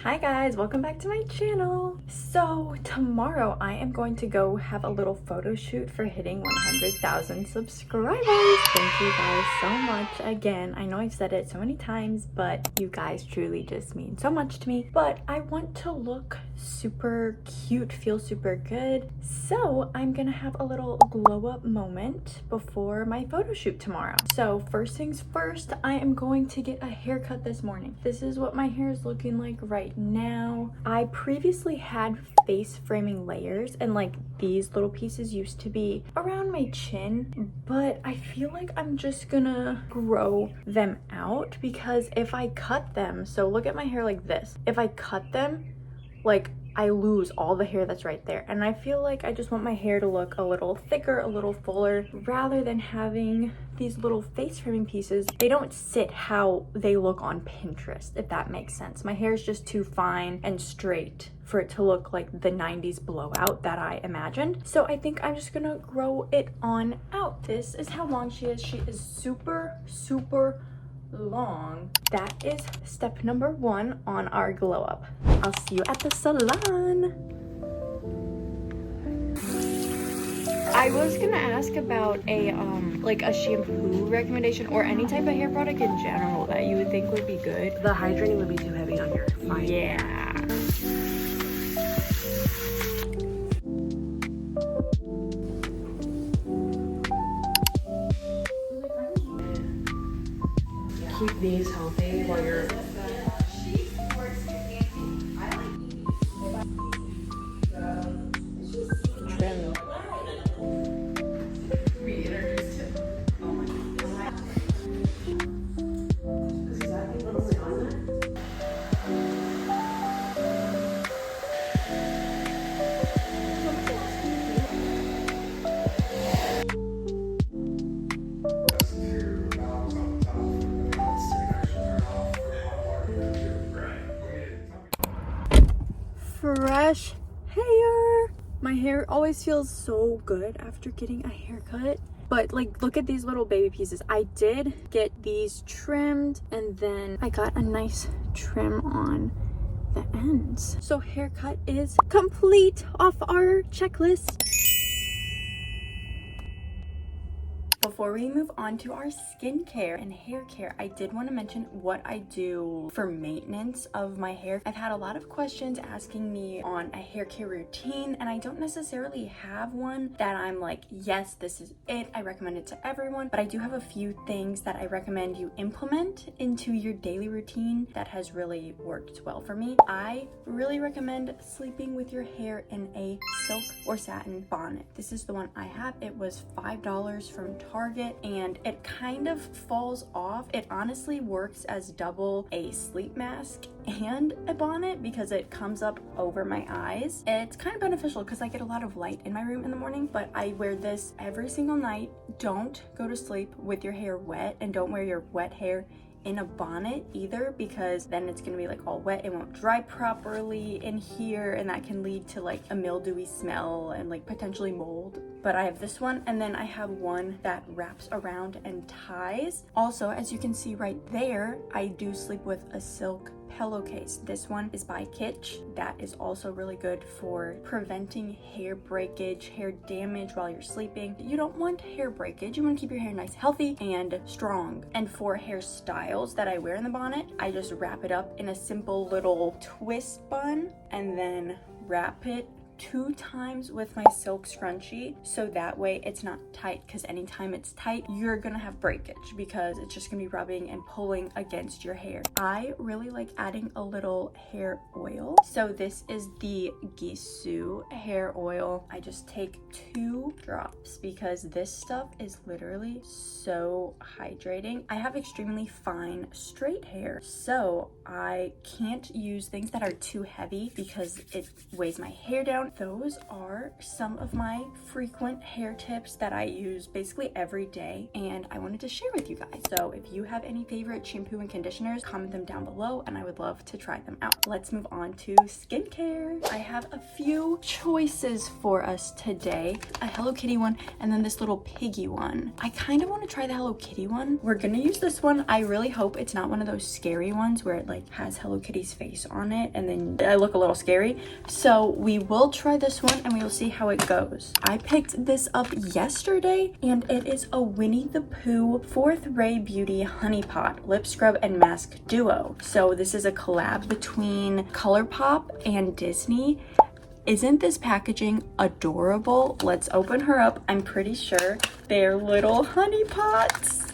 Hi guys, welcome back to my channel. So tomorrow I am going to go have a little photo shoot for hitting 100,000 subscribers. Thank you guys so much again. I know I've said it so many times, but you guys truly just mean so much to me. But I want to look super cute, feel super good. So I'm gonna have a little glow up moment before my photo shoot tomorrow. So first things first, I am going to get a haircut this morning. This is what my hair is looking like right now. I previously had face framing layers, and like these little pieces used to be around my chin, but I feel like I'm just gonna grow them out because if I cut them, so look at my hair like this, if I cut them, like I lose all the hair that's right there, and I feel like I just want my hair to look a little thicker, a little fuller, rather than having these little face framing pieces. They don't sit how they look on Pinterest, if that makes sense. My hair is just too fine and straight for it to look like the 90s blowout that I imagined. So I think I'm just gonna grow it on out. This is how long she is. She is super long. That is step number 1 on our glow up. I'll see you at the salon. I was gonna ask about a like a shampoo recommendation or any type of hair product in general that you would think would be good. The hydrating would be too heavy on your fine. Yeah. Keep these healthy while you're Trim. Fresh hair. My hair always feels so good after getting a haircut, but like look at these little baby pieces. I did get these trimmed and then I got a nice trim on the ends. So haircut is complete off our checklist. Before we move on to our skincare and hair care, I did want to mention what I do for maintenance of my hair. I've had a lot of questions asking me on a hair care routine, and I don't necessarily have one that I'm like, yes, this is it, I recommend it to everyone, but I do have a few things that I recommend you implement into your daily routine that has really worked well for me. I really recommend sleeping with your hair in a silk or satin bonnet. This is the one I have. It was $5 from Target, and it kind of falls off. It honestly works as double a sleep mask and a bonnet because it comes up over my eyes. It's kind of beneficial because I get a lot of light in my room in the morning, but I wear this every single night. Don't go to sleep with your hair wet, and don't wear your wet hair in a bonnet either, because then it's gonna be like all wet. It won't dry properly in here, and that can lead to like a mildewy smell and like potentially mold. But I have this one, and then I have one that wraps around and ties. Also, as you can see right there, I do sleep with a silk pillowcase. This one is by Kitsch. That is also really good for preventing hair breakage, hair damage while you're sleeping. You don't want hair breakage. You want to keep your hair nice, healthy, and strong. And for hairstyles that I wear in the bonnet, I just wrap it up in a simple little twist bun and then wrap it 2 times with my silk scrunchie, so that way it's not tight, because anytime it's tight you're gonna have breakage because it's just gonna be rubbing and pulling against your hair. I really like adding a little hair oil, so this is the Gisou hair oil. I just take 2 drops because this stuff is literally so hydrating. I have extremely fine straight hair, so I can't use things that are too heavy because it weighs my hair down down. Those are some of my frequent hair tips that I use basically every day, and I wanted to share with you guys. So if you have any favorite shampoo and conditioners, comment them down below and I would love to try them out. Let's move on to skincare. I have a few choices for us today. A Hello Kitty one and then this little piggy one. I kind of want to try the Hello Kitty one. We're gonna use this one. I really hope it's not one of those scary ones where it like has Hello Kitty's face on it and then I look a little scary. So we will try this one and we will see how it goes. I picked this up yesterday and it is a Winnie the Pooh 4th Ray Beauty Honey Pot Lip Scrub and Mask Duo. So this is a collab between ColourPop and Disney. Isn't this packaging adorable? Let's open her up. I'm pretty sure they're little honey pots.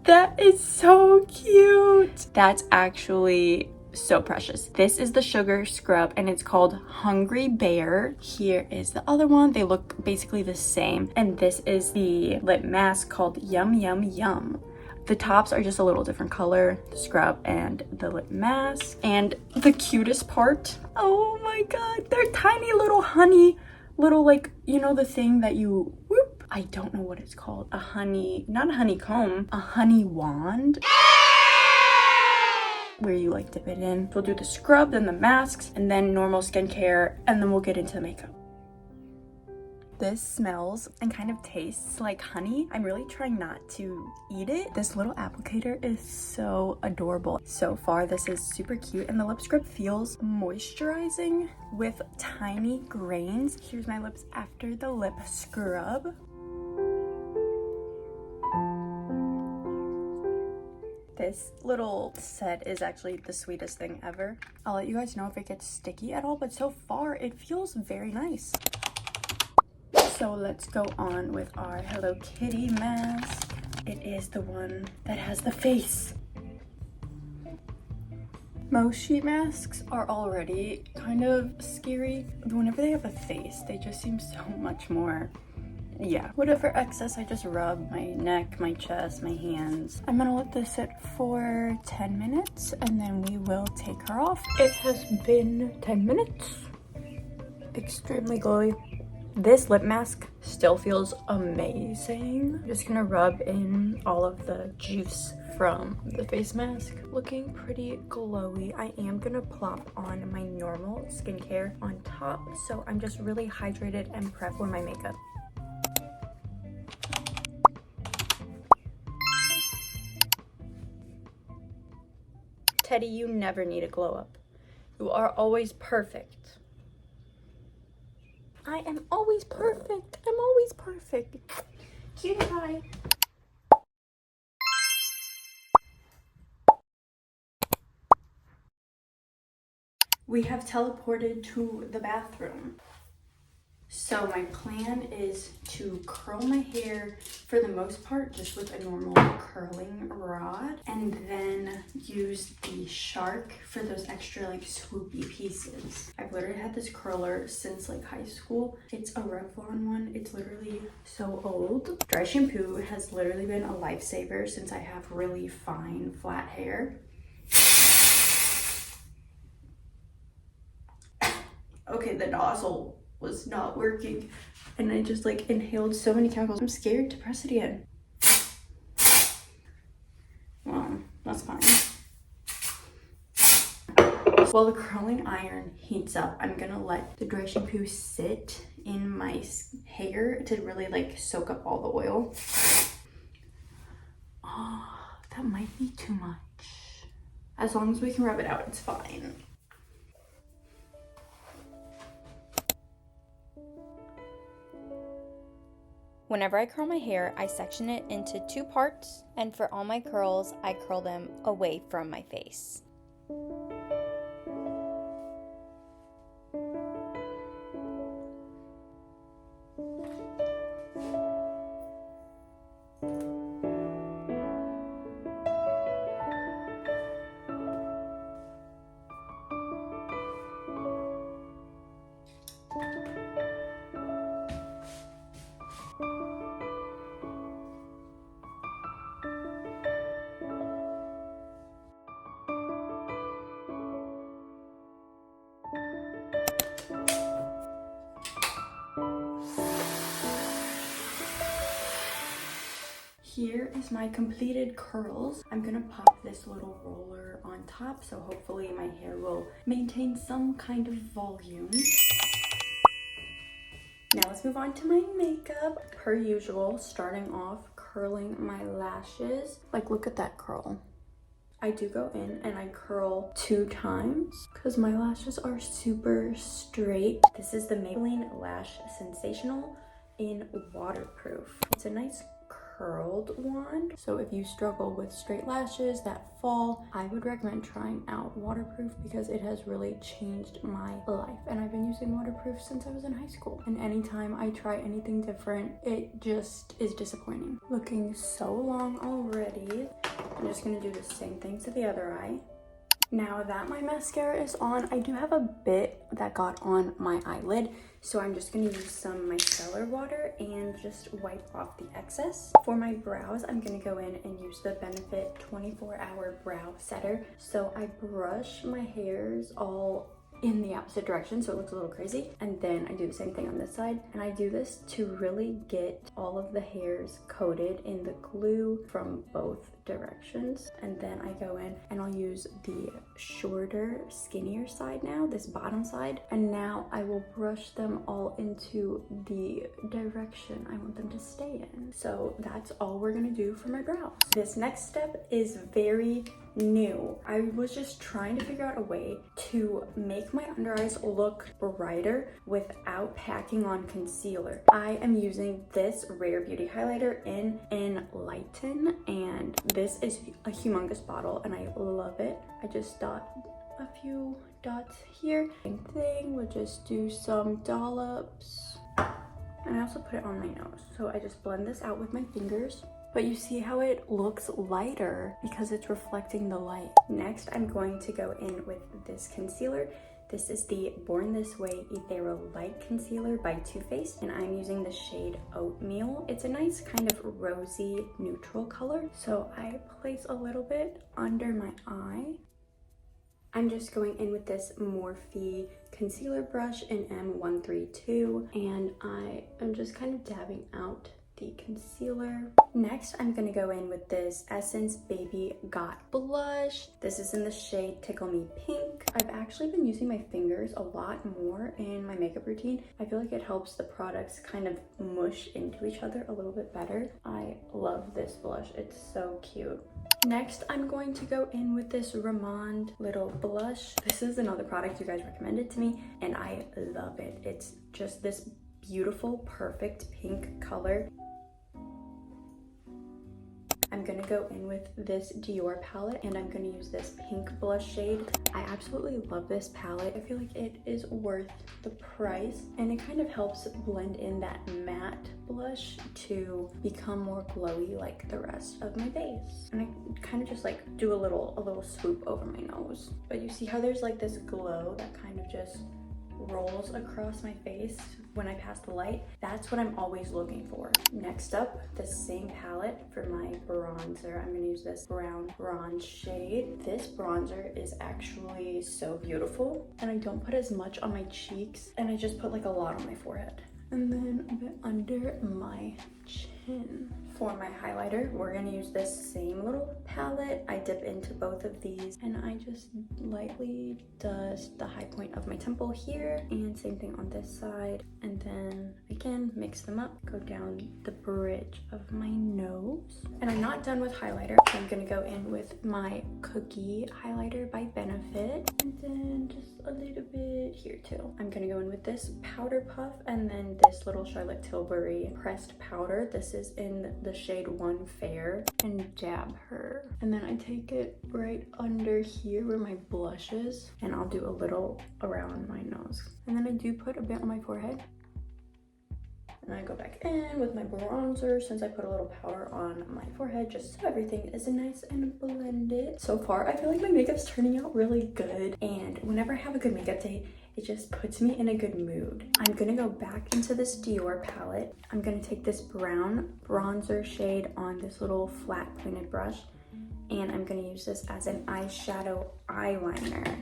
That is so cute. That's actually so precious. This is the sugar scrub and it's called Hungry Bear. Here is the other one. They look basically the same. And this is the lip mask called Yum Yum Yum. The tops are just a little different color, the scrub and the lip mask. And the cutest part, oh my god, they're tiny little honey, little like, you know the thing that you whoop, I don't know what it's called, a honey, not a honeycomb, a honey wand, where you like dip it in. We'll do the scrub, then the masks, and then normal skincare, and then we'll get into the makeup. This smells and kind of tastes like honey. I'm really trying not to eat it. This little applicator is so adorable. So far, this is super cute, and the lip scrub feels moisturizing with tiny grains. Here's my lips after the lip scrub. This little set is actually the sweetest thing ever. I'll let you guys know if it gets sticky at all, but so far it feels very nice. So let's go on with our Hello Kitty mask. It is the one that has the face. Most sheet masks are already kind of scary. Whenever they have a face, they just seem so much more, yeah. Whatever excess, I just rub my neck, my chest, my hands. I'm gonna let this sit for 10 minutes and then we will take her off. It has been 10 minutes. Extremely glowy. This lip mask still feels amazing. I'm just gonna rub in all of the juice from the face mask. Looking pretty glowy. I am gonna plop on my normal skincare on top, so I'm just really hydrated and prepped for my makeup. Teddy, you never need a glow up. You are always perfect. I am always perfect. I'm always perfect. Cutie pie. We have teleported to the bathroom. So my plan is to curl my hair for the most part just with a normal curling rod, and then use the Shark for those extra like swoopy pieces. I've literally had this curler since like high school. It's a Revlon one. It's literally so old. Dry shampoo has literally been a lifesaver since I have really fine flat hair. Okay, the nozzle was not working and I just like inhaled so many chemicals. I'm scared to press it again. Well, that's fine. While the curling iron heats up, I'm gonna let the dry shampoo sit in my hair to really like soak up all the oil. Oh, that might be too much. As long as we can rub it out, it's fine. Whenever I curl my hair, I section it into 2 parts, and for all my curls, I curl them away from my face. Here is my completed curls. I'm gonna pop this little roller on top, so hopefully my hair will maintain some kind of volume. Now let's move on to my makeup. Per usual, starting off curling my lashes. Like, look at that curl. I do go in and I curl 2 times because my lashes are super straight. This is the Maybelline Lash Sensational in Waterproof. It's a nice curled wand, so if you struggle with straight lashes that fall, I would recommend trying out Waterproof because it has really changed my life, and I've been using Waterproof since I was in high school, and anytime I try anything different, it just is disappointing. Looking so long already. I'm just gonna do the same thing to the other eye. Now that my mascara is on, I do have a bit that got on my eyelid, so I'm just gonna use some micellar water and just wipe off the excess. For my brows, I'm gonna go in and use the Benefit 24-Hour Brow Setter. So I brush my hairs all in the opposite direction so it looks a little crazy, and then I do the same thing on this side, and I do this to really get all of the hairs coated in the glue from both directions. And then I go in and I'll use the shorter, skinnier side now, this bottom side, and now I will brush them all into the direction I want them to stay in. So that's all we're gonna do for my brows. This next step is very new. I was just trying to figure out a way to make my under eyes look brighter without packing on concealer. I am using this Rare Beauty highlighter in Enlighten, and this is a humongous bottle and I love it. I just dot a few dots here. Same thing, we'll just do some dollops. And I also put it on my nose. So I just blend this out with my fingers. But you see how it looks lighter because it's reflecting the light. Next, I'm going to go in with this concealer. This is the Born This Way Ethereal Light Concealer by Too Faced, and I'm using the shade Oatmeal. It's a nice kind of rosy neutral color. So I place a little bit under my eye. I'm just going in with this Morphe concealer brush in M132, and I am just kind of dabbing out the concealer. Next, I'm gonna go in with this Essence Baby Got blush. This is in the shade Tickle Me Pink. I've actually been using my fingers a lot more in my makeup routine. I feel like it helps the products kind of mush into each other a little bit better. I love this blush, it's so cute. Next, I'm going to go in with this Ramond little blush. This is another product you guys recommended to me, and I love it. It's just this beautiful, perfect pink color. I'm gonna go in with this Dior palette, and I'm gonna use this pink blush shade. I absolutely love this palette. I feel like it is worth the price, and it kind of helps blend in that matte blush to become more glowy like the rest of my base. And I kind of just like do a little swoop over my nose. But you see how there's like this glow that kind of just rolls across my face when I pass the light? That's what I'm always looking for. Next up, the same palette for my bronzer. I'm gonna use this brown bronze shade. This bronzer is actually so beautiful, and I don't put as much on my cheeks, and I just put like a lot on my forehead. And then a bit under my chin. For my highlighter, we're gonna use this same little palette. I dip into both of these, and I just lightly dust the high point of my temple here, and same thing on this side. And then again, mix them up, go down the bridge of my nose. And I'm not done with highlighter. I'm gonna go in with my Cookie highlighter by Benefit, and then just a little bit here too. I'm gonna go in with this powder puff, and then this little Charlotte Tilbury pressed powder. This is in the shade One Fair, and dab her. And then I take it right under here where my blush is, and I'll do a little around my nose. And then I do put a bit on my forehead. And I go back in with my bronzer since I put a little powder on my forehead just so everything is nice and blended. So far, I feel like my makeup's turning out really good, and whenever I have a good makeup day, it just puts me in a good mood. I'm gonna go back into this Dior palette. I'm gonna take this brown bronzer shade on this little flat pointed brush, and I'm gonna use this as an eyeshadow eyeliner.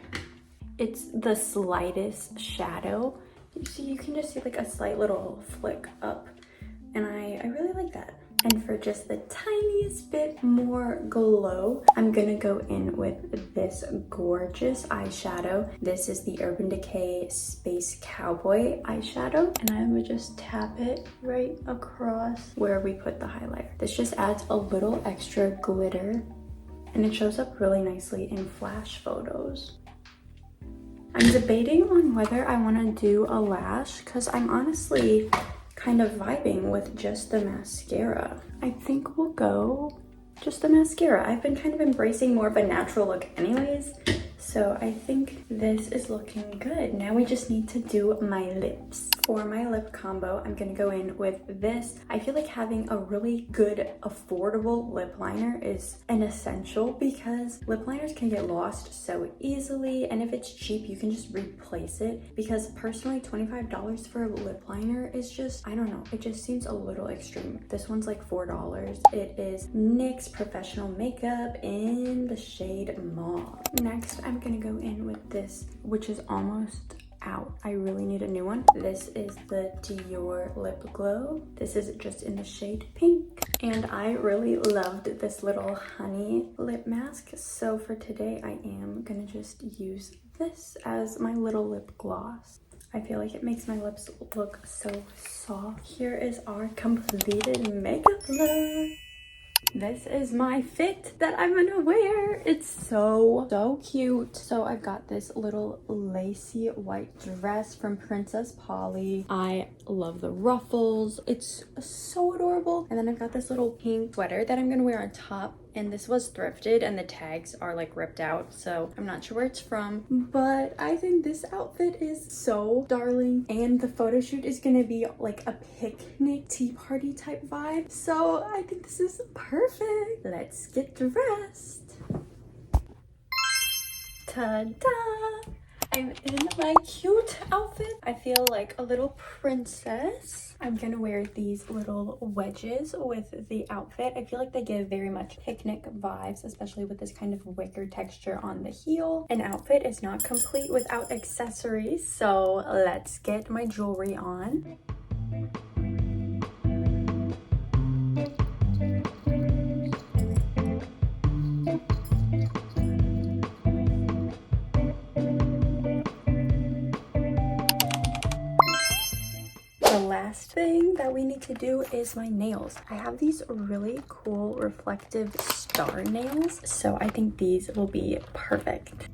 It's the slightest shadow. You see, you can just see like a slight little flick up, and I really like that. And for just the tiniest bit more glow, I'm gonna go in with this gorgeous eyeshadow. This is the Urban Decay Space Cowboy eyeshadow. And I would just tap it right across where we put the highlighter. This just adds a little extra glitter and it shows up really nicely in flash photos. I'm debating on whether I want to do a lash because I'm honestly kind of vibing with just the mascara. I think we'll go just the mascara. I've been kind of embracing more of a natural look anyways, so I think this is looking good. Now we just need to do my lips. For my lip combo, I'm gonna go in with this. I feel like having a really good, affordable lip liner is an essential because lip liners can get lost so easily, and if it's cheap, you can just replace it. Because personally, $25 for a lip liner is just, I don't know, it just seems a little extreme. This one's like $4. It is NYX Professional Makeup in the shade Mauve. Next, I'm gonna go in with this, which is almost out. I really need a new one. This is the Dior Lip Glow. This is just in the shade Pink. And I really loved this little honey lip mask. So for today, I am gonna just use this as my little lip gloss. I feel like it makes my lips look so soft. Here is our completed makeup look. This is my fit that I'm gonna wear. It's so cute. So I've got this little lacy white dress from Princess Polly. I love the ruffles. It's so adorable. And then I've got this little pink sweater that I'm gonna wear on top. And this was thrifted and the tags are like ripped out, so I'm not sure where it's from, but I think this outfit is so darling. And the photo shoot is gonna be like a picnic tea party type vibe, so I think this is perfect. Let's get dressed. Ta-da! I'm in my cute outfit. I feel like a little princess. I'm gonna wear these little wedges with the outfit. I feel like they give very much picnic vibes, especially with this kind of wicker texture on the heel. An outfit is not complete without accessories, so let's get my jewelry on. The last thing that we need to do is my nails. I have these really cool reflective star nails, so I think these will be perfect.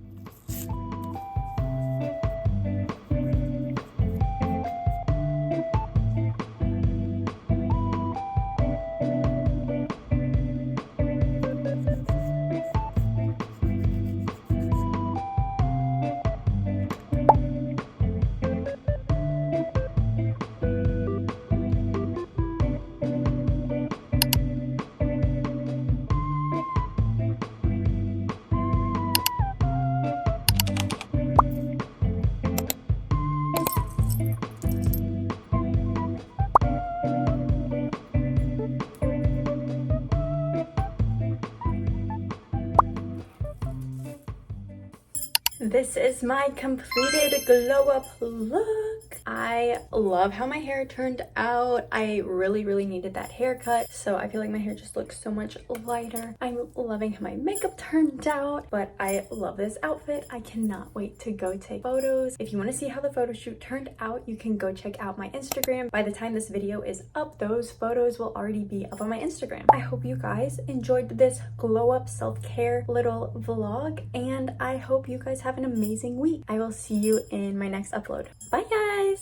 This is my completed glow up look. I love how my hair turned out. I really needed that haircut, so I feel like my hair just looks so much lighter. I'm loving how my makeup turned out, but I love this outfit. I cannot wait to go take photos. If you want to see how the photo shoot turned out, you can go check out my Instagram. By the time this video is up, those photos will already be up on my Instagram. I hope you guys enjoyed this glow up self-care little vlog, and I hope you guys have an amazing week. I will see you in my next upload. Bye guys!